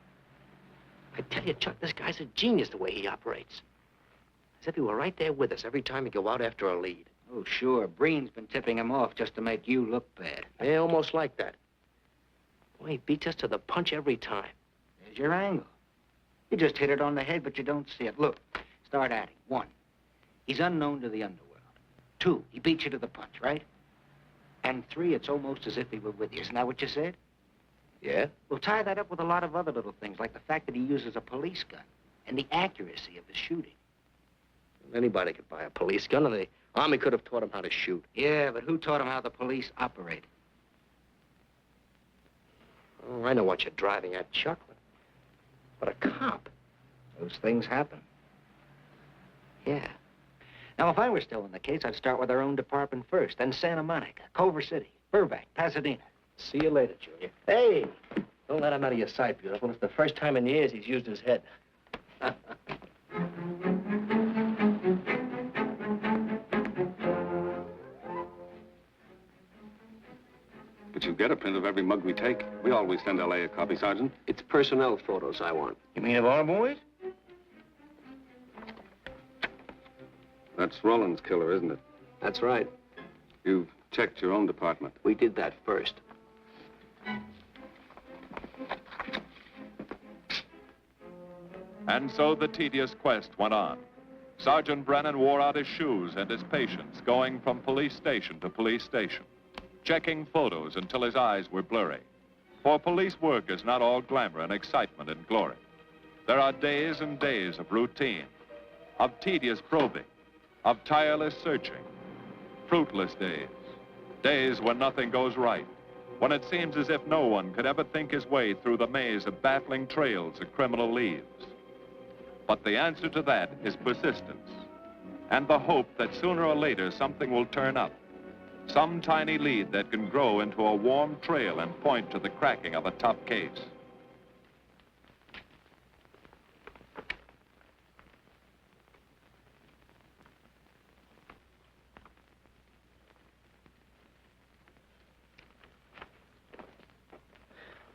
I tell you, Chuck, this guy's a genius the way he operates. As if he were right there with us every time we go out after a lead. Oh, sure. Breen's been tipping him off just to make you look bad. Yeah, almost like that. Well, he beats us to the punch every time. There's your angle. You just hit it on the head, but you don't see it. Look, start adding. 1, he's unknown to the underworld. 2, he beats you to the punch, right? And 3, it's almost as if he were with you. Isn't that what you said? Yeah? Well, tie that up with a lot of other little things, like the fact that he uses a police gun and the accuracy of his shooting. Anybody could buy a police gun, and the Army could have taught him how to shoot. Yeah, but who taught him how the police operate? Oh, I know what you're driving at, Chuck. But a cop. Those things happen. Yeah. Now, if I were still in the case, I'd start with our own department first, then Santa Monica, Culver City, Burbank, Pasadena. See you later, Junior. Hey! Don't let him out of your sight, beautiful. It's the first time in years he's used his head. But you get a print of every mug we take. We always send L.A. a copy, Sergeant. It's personnel photos I want. You mean of our boys? That's Roland's killer, isn't it? That's right. You've checked your own department. We did that first. And so the tedious quest went on. Sergeant Brennan wore out his shoes and his patience, going from police station to police station, checking photos until his eyes were blurry. For police work is not all glamour and excitement and glory. There are days and days of routine, of tedious probing, of tireless searching, fruitless days, days when nothing goes right, when it seems as if no one could ever think his way through the maze of baffling trails a criminal leaves. But the answer to that is persistence, and the hope that sooner or later something will turn up, some tiny lead that can grow into a warm trail and point to the cracking of a tough case.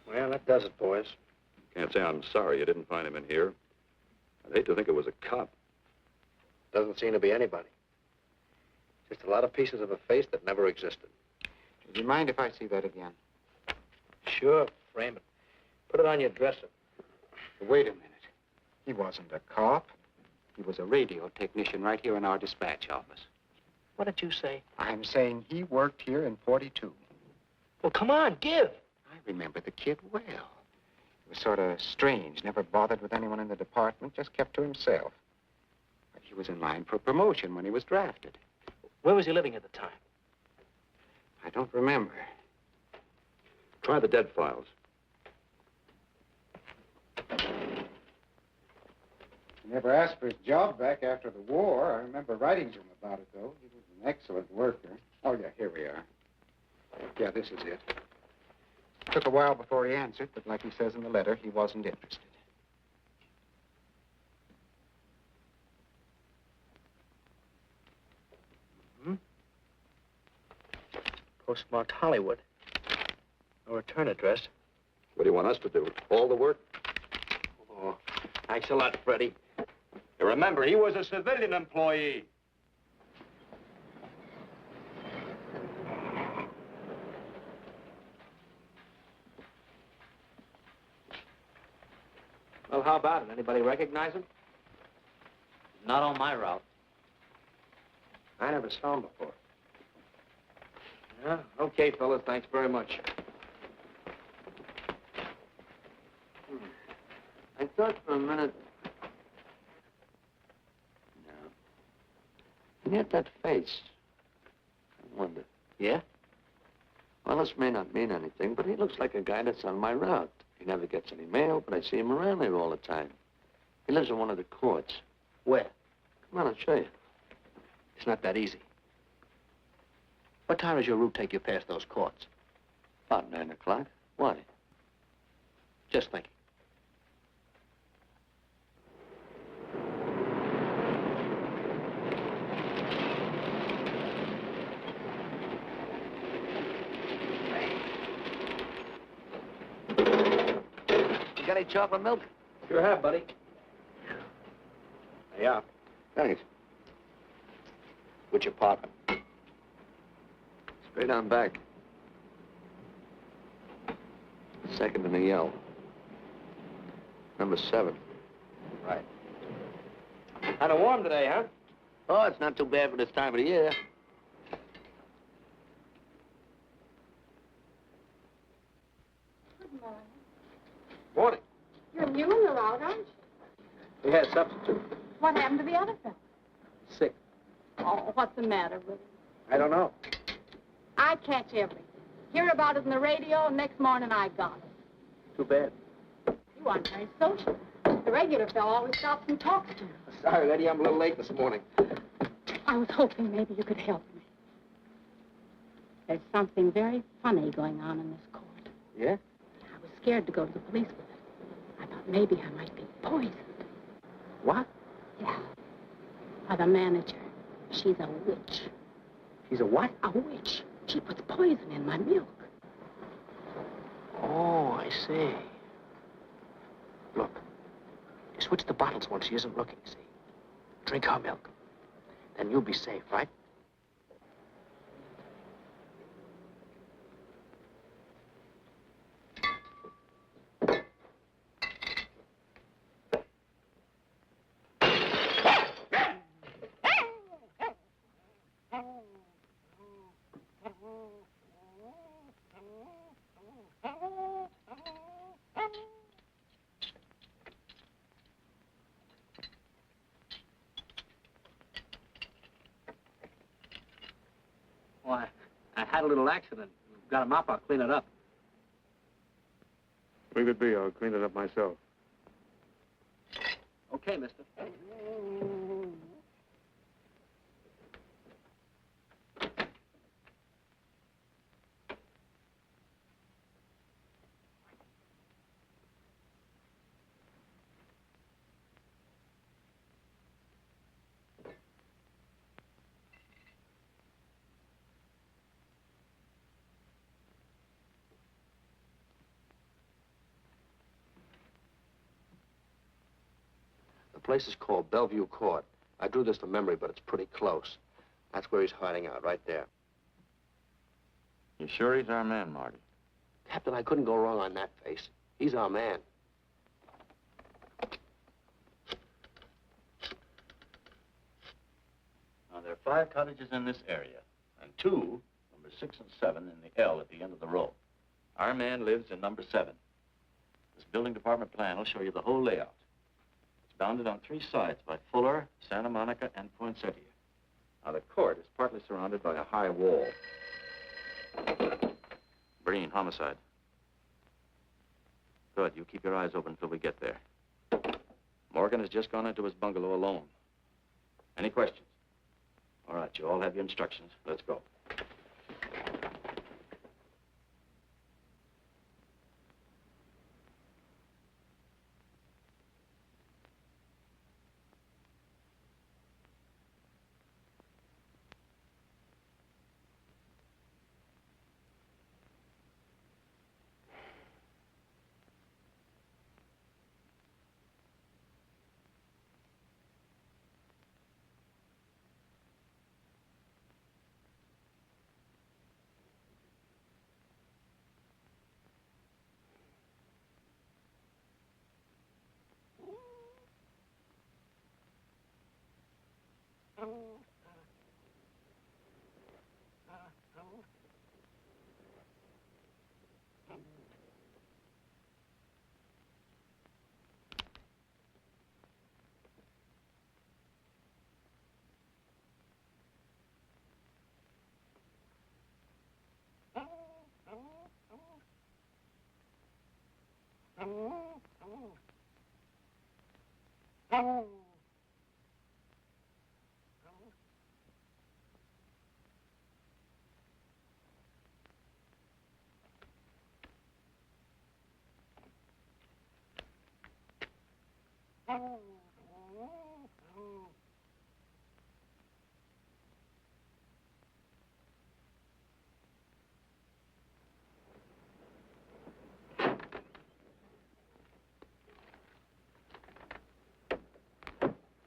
Well, that does it, boys. Can't say I'm sorry you didn't find him in here. I'd hate to think it was a cop. Doesn't seem to be anybody. Just a lot of pieces of a face that never existed. Do you mind if I see that again? Sure, frame it. Put it on your dresser. Wait a minute. He wasn't a cop. He was a radio technician right here in our dispatch office. What did you say? I'm saying he worked here in 42. Well, come on, give. I remember the kid well. He was sort of strange, never bothered with anyone in the department, just kept to himself. But he was in line for promotion when he was drafted. Where was he living at the time? I don't remember. Try the dead files. He never asked for his job back after the war. I remember writing to him about it, though. He was an excellent worker. Oh, yeah, here we are. Yeah, this is it. Took a while before he answered, but like he says in the letter, he wasn't interested. Postmarked Hollywood. No return address. What do you want us to do? All the work? Oh, thanks a lot, Freddie. You remember, he was a civilian employee. Well, how about it? Anybody recognize him? Not on my route. I never saw him before. Yeah, okay, fellas, thanks very much. I thought for a minute... No. And yet that face. I wonder. Yeah? Well, this may not mean anything, but he looks like a guy that's on my route. He never gets any mail, but I see him around here all the time. He lives in one of the courts. Where? Come on, I'll show you. It's not that easy. What time does your route take you past those courts? About 9 o'clock. Why? Just thinking. You got any chocolate milk? Sure have, buddy. Yeah. Thanks. Which apartment? Straight on back. Second in the yell. Number 7. Right. Kind of warm today, huh? Oh, it's not too bad for this time of the year. Good morning. Morning. You're new in the route, aren't you? We had a substitute. What happened to the other fellow? Sick. Oh, what's the matter with him? I don't know. I catch everything. Hear about it on the radio, and next morning I got it. Too bad. You aren't very social. The regular fellow always stops and talks to you. Sorry, Letty, I'm a little late this morning. I was hoping maybe you could help me. There's something very funny going on in this court. Yeah? I was scared to go to the police with it. I thought maybe I might be poisoned. What? Yeah. By the manager. She's a witch. She's a what? A witch. She puts poison in my milk. Oh, I see. Look, you switch the bottles when she isn't looking, see? Drink her milk. Then you'll be safe, right? Why, I had a little accident. Got a mop, I'll clean it up. Leave it be. I'll clean it up myself. Okay, mister. The place is called Bellevue Court. I drew this from memory, but it's pretty close. That's where he's hiding out, right there. You sure he's our man, Marty? Captain, I couldn't go wrong on that face. He's our man. Oh, they're 5 cottages in this area, and 2, number 6 and 7, in the L at the end of the row. Our man lives in number 7. This building department plan will show you the whole layout. It's bounded on 3 sides by Fuller, Santa Monica, and Poinsettia. Now, the court is partly surrounded by a high wall. Breen, homicide. Good. You keep your eyes open until we get there. Morgan has just gone into his bungalow alone. Any questions? All right, you all have your instructions. Let's go.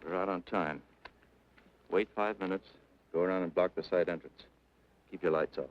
We're out on time. Wait 5 minutes. Go around and block the side entrance. Keep your lights off.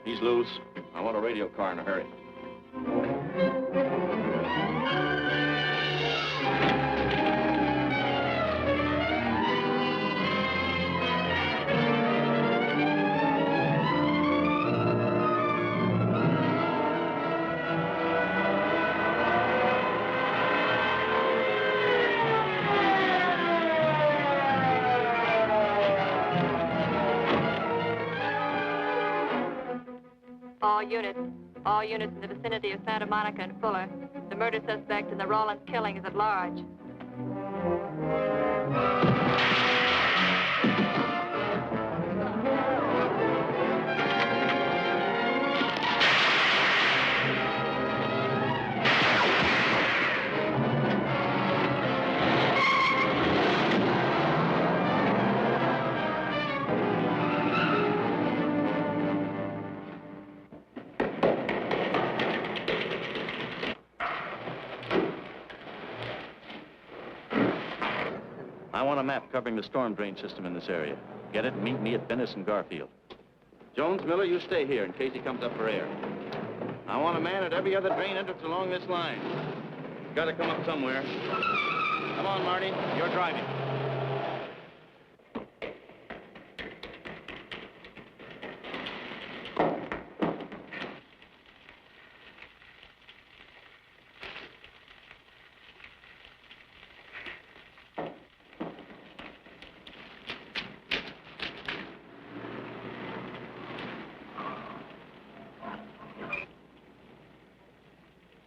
He's loose. I want a radio car in a hurry. All units in the vicinity of Santa Monica and Fuller. The murder suspect in the Rollins killing is at large. I want a map covering the storm drain system in this area. Get it and meet me at Venice and Garfield. Jones, Miller, you stay here in case he comes up for air. I want a man at every other drain entrance along this line. He's got to come up somewhere. Come on, Marty. You're driving.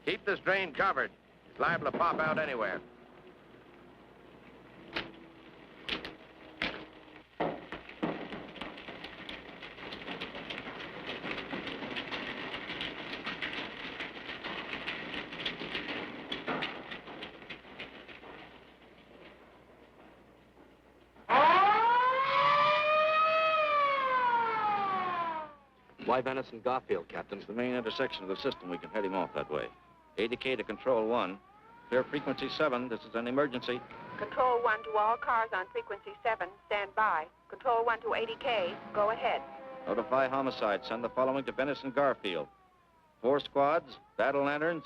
Keep this drain covered. It's liable to pop out anywhere. Why Venice and Garfield, Captain? It's the main intersection of the system. We can head him off that way. ADK to Control 1. Clear frequency 7. This is an emergency. Control 1 to all cars on frequency 7. Stand by. Control 1 to ADK. Go ahead. Notify homicide. Send the following to Venice and Garfield. 4 squads, battle lanterns,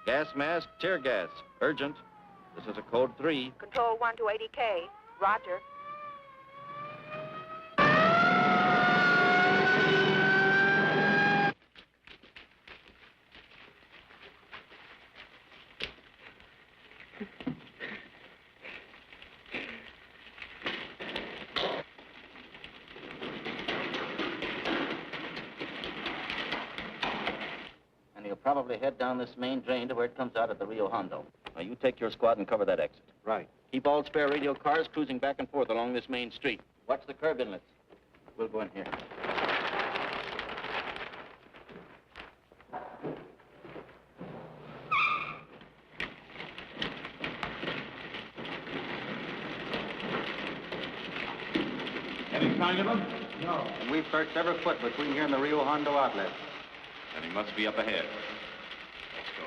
gas mask, tear gas. Urgent. This is a code 3. Control 1 to ADK. Roger. And he'll probably head down this main drain to where it comes out at the Rio Hondo. Now, you take your squad and cover that exit. Right. Keep all spare radio cars cruising back and forth along this main street. Watch the curb inlets. We'll go in here. Any sign of him? No. And we've searched every foot between here and the Rio Hondo outlet. Then he must be up ahead. Let's go.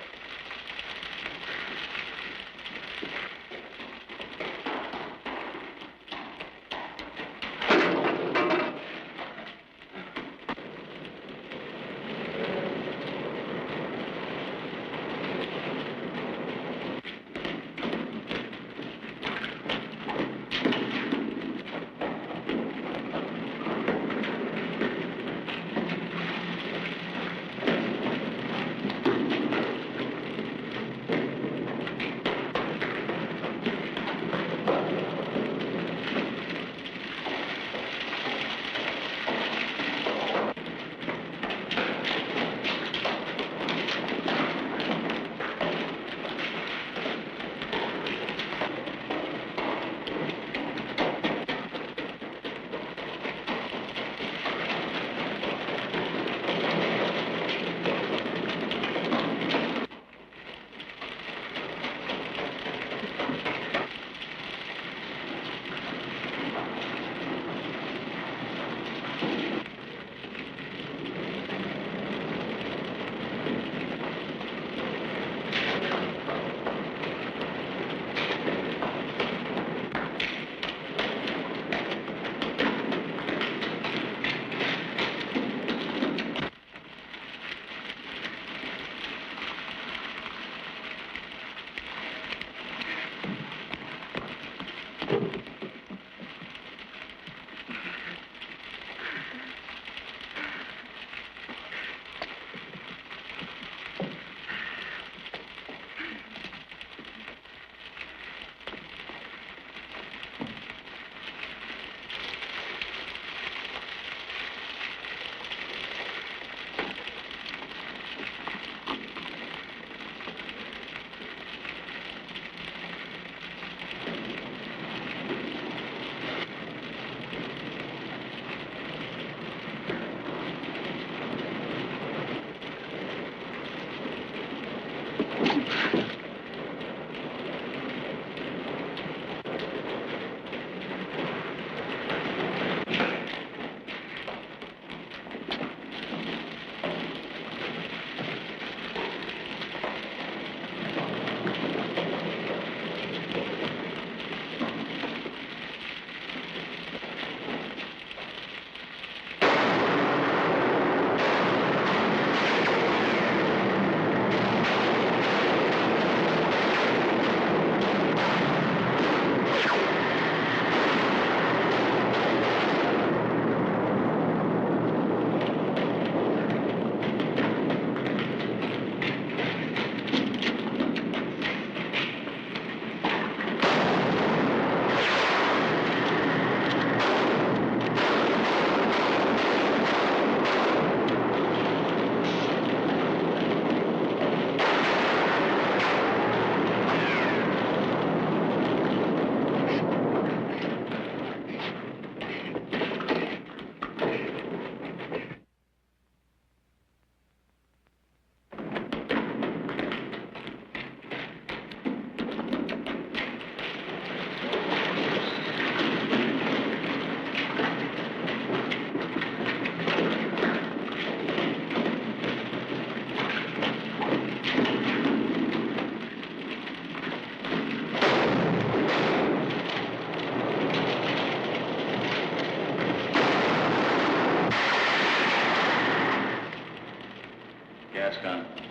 Gas gun.